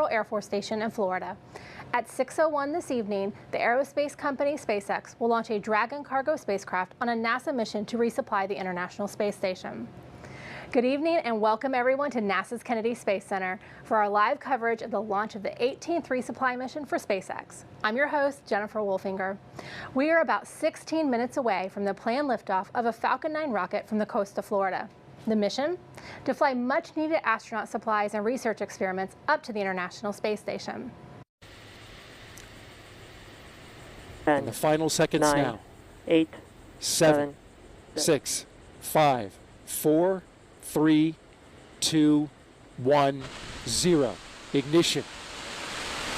Orbital Air Force Station in Florida. At 6:01 this evening, the aerospace company Spacex will launch a Dragon cargo spacecraft on a NASA mission to resupply the International Space Station. Good evening and welcome everyone to NASA's Kennedy Space Center for our live coverage of the launch of the 18th resupply mission for SpaceX. I'm your host, Jennifer Wolfinger. We are about 16 minutes away from the planned liftoff of a Falcon 9 rocket from the coast of Florida. The mission? To fly much-needed astronaut supplies and research experiments up to the International Space Station. And the final seconds 9, now. 8, 7, 6, 5, 4, 3, 2, 1, 0. Ignition.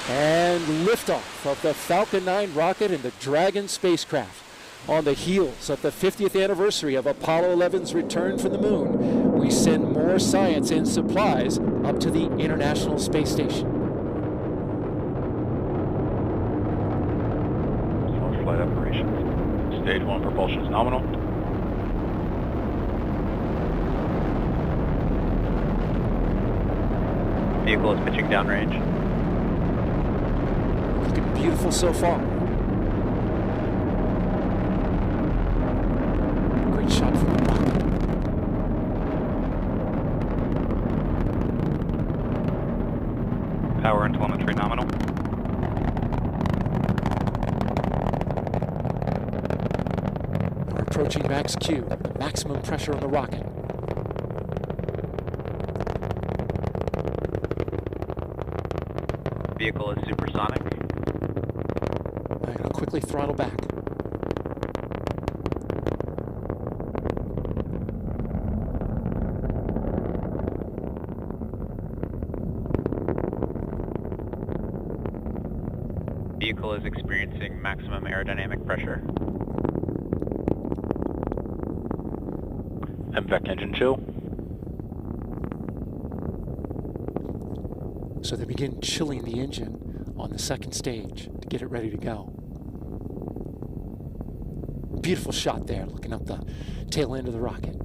And liftoff of the Falcon 9 rocket and the Dragon spacecraft. On the heels of the 50th anniversary of Apollo 11's return from the moon, we send more science and supplies up to the International Space Station. Flight operations. Stage 1 propulsion is nominal. Vehicle is pitching downrange. Looking beautiful so far. Great shot from the rocket. Power and telemetry nominal. We're approaching max Q, maximum pressure on the rocket. Vehicle is supersonic. I'm going to quickly throttle back. Vehicle is experiencing maximum aerodynamic pressure. MVAC engine chill. So they begin chilling the engine on the second stage to get it ready to go. Beautiful shot there, looking up the tail end of the rocket.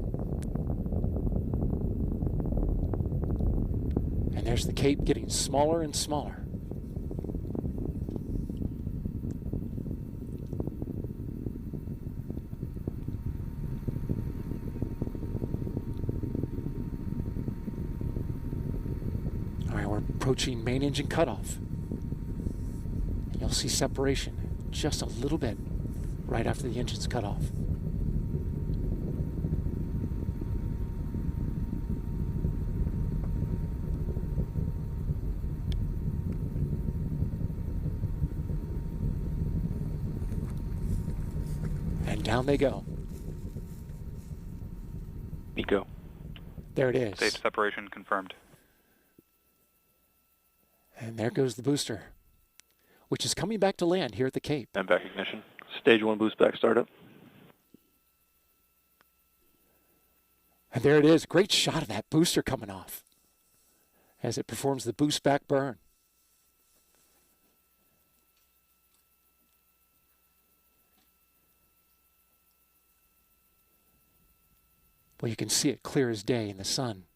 And there's the Cape getting smaller and smaller. Approaching main engine cutoff. And you'll see separation just a little bit right after the engine's cut off. And down they go. Nico. There it is. Stage separation confirmed. And there goes the booster, which is coming back to land here at the Cape. MVAC ignition. Stage 1 boost back startup. And there it is. Great shot of that booster coming off as it performs the boost back burn. Well, you can see it clear as day in the sun.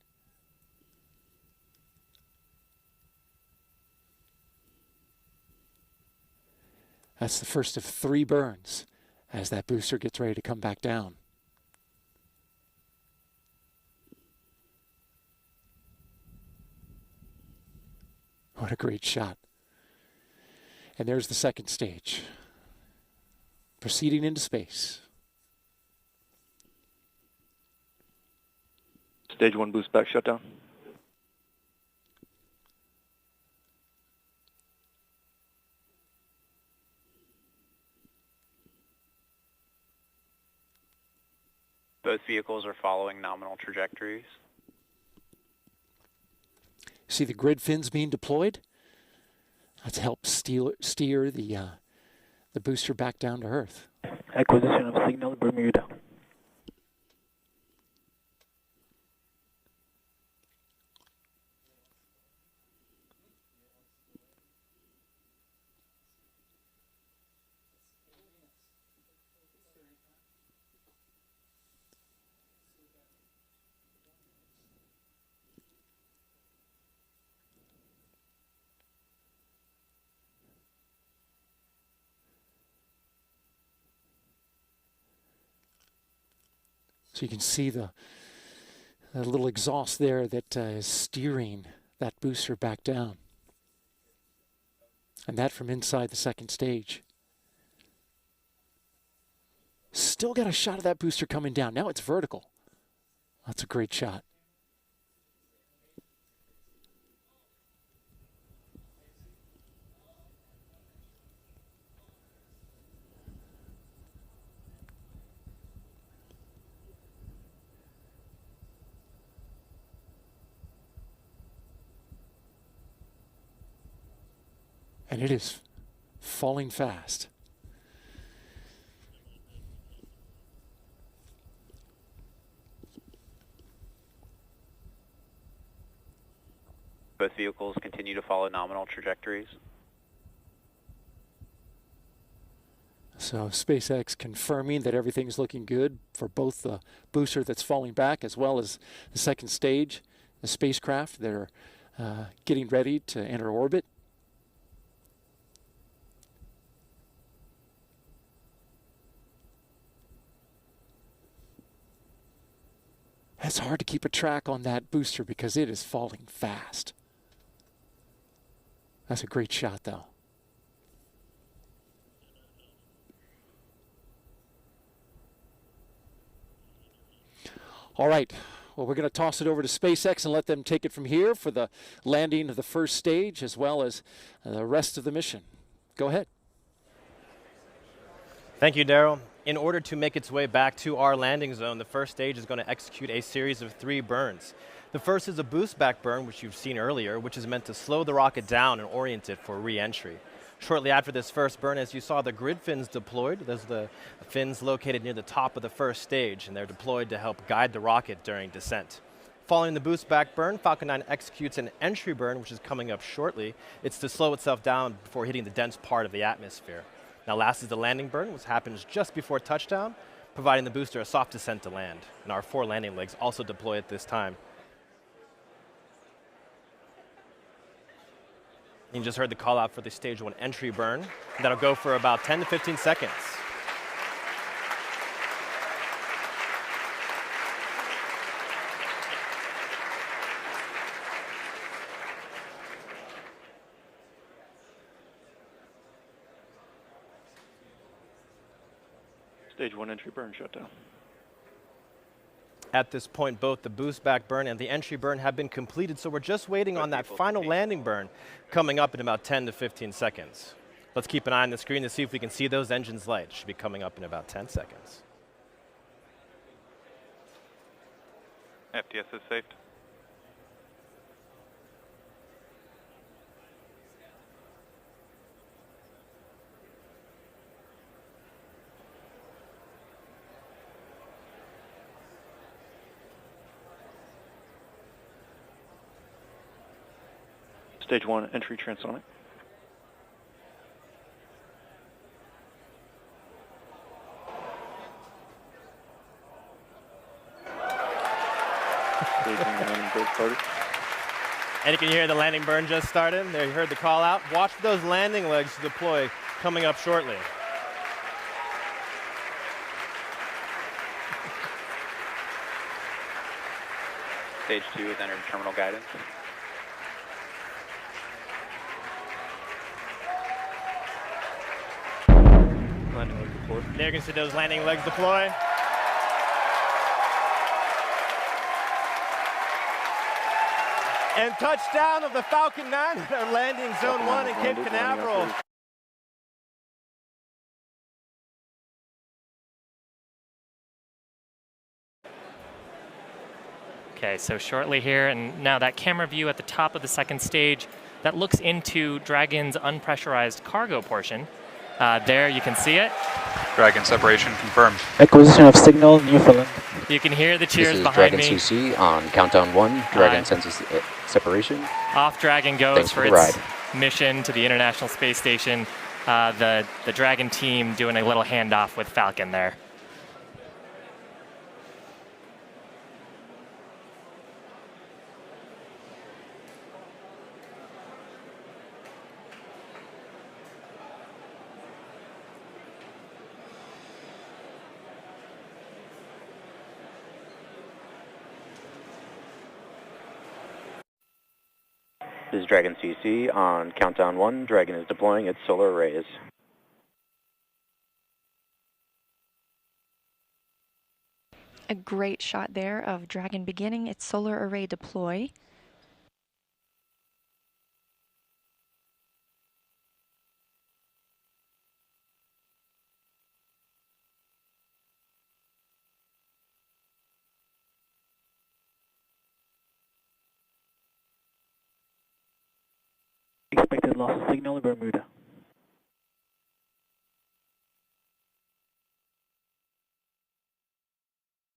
That's the first of 3 burns as that booster gets ready to come back down. What a great shot. And there's the second stage, proceeding into space. Stage 1 boost back shutdown. Both vehicles are following nominal trajectories. See the grid fins being deployed? That's to help steer the booster back down to Earth. Acquisition of signal Bermuda. So you can see the little exhaust there that is steering that booster back down. And that from inside the second stage. Still got a shot of that booster coming down. Now it's vertical. That's a great shot. And it is falling fast. Both vehicles continue to follow nominal trajectories. So SpaceX confirming that everything's looking good for both the booster that's falling back as well as the second stage, the spacecraft that are getting ready to enter orbit. It's hard to keep a track on that booster because it is falling fast. That's a great shot, though. All right. Well, we're going to toss it over to SpaceX and let them take it from here for the landing of the first stage as well as the rest of the mission. Go ahead. Thank you, Daryl. In order to make its way back to our landing zone, the first stage is going to execute a series of 3 burns. The first is a boost back burn, which you've seen earlier, which is meant to slow the rocket down and orient it for re-entry. Shortly after this first burn, as you saw, the grid fins deployed. Those are the fins located near the top of the first stage, and they're deployed to help guide the rocket during descent. Following the boost back burn, Falcon 9 executes an entry burn, which is coming up shortly. It's to slow itself down before hitting the dense part of the atmosphere. Now last is the landing burn, which happens just before touchdown, providing the booster a soft descent to land. And our 4 landing legs also deploy at this time. You just heard the call out for the stage 1 entry burn. That'll go for about 10 to 15 seconds. Stage 1 entry burn shutdown. At this point, both the boost back burn and the entry burn have been completed, so we're just waiting on that final landing burn coming up in about 10 to 15 seconds. Let's keep an eye on the screen to see if we can see those engines light. Should be coming up in about 10 seconds. FTS is saved. Stage 1 entry transonic. Stage 1 landing burn started. And you can hear the landing burn just started. There, you heard the call out. Watch those landing legs deploy coming up shortly. Stage 2 has entered terminal guidance. Landing leg deployed. There you can see those landing legs deploy. And touchdown of the Falcon 9 at our landing zone 1 in Cape Canaveral. Okay, so shortly here, and now that camera view at the top of the second stage that looks into Dragon's unpressurized cargo portion. There you can see it. Dragon separation confirmed. Acquisition of signal, Newfoundland. You can hear the cheers This is behind Dragon me. CC on countdown 1. Dragon senses separation. Off Dragon goes Thanks for for the its ride. mission to the International Space Station. The Dragon team doing a little handoff with Falcon there. This is Dragon CC. On countdown 1, Dragon is deploying its solar arrays. A great shot there of Dragon beginning its solar array deploy. Expected loss of signal in Bermuda.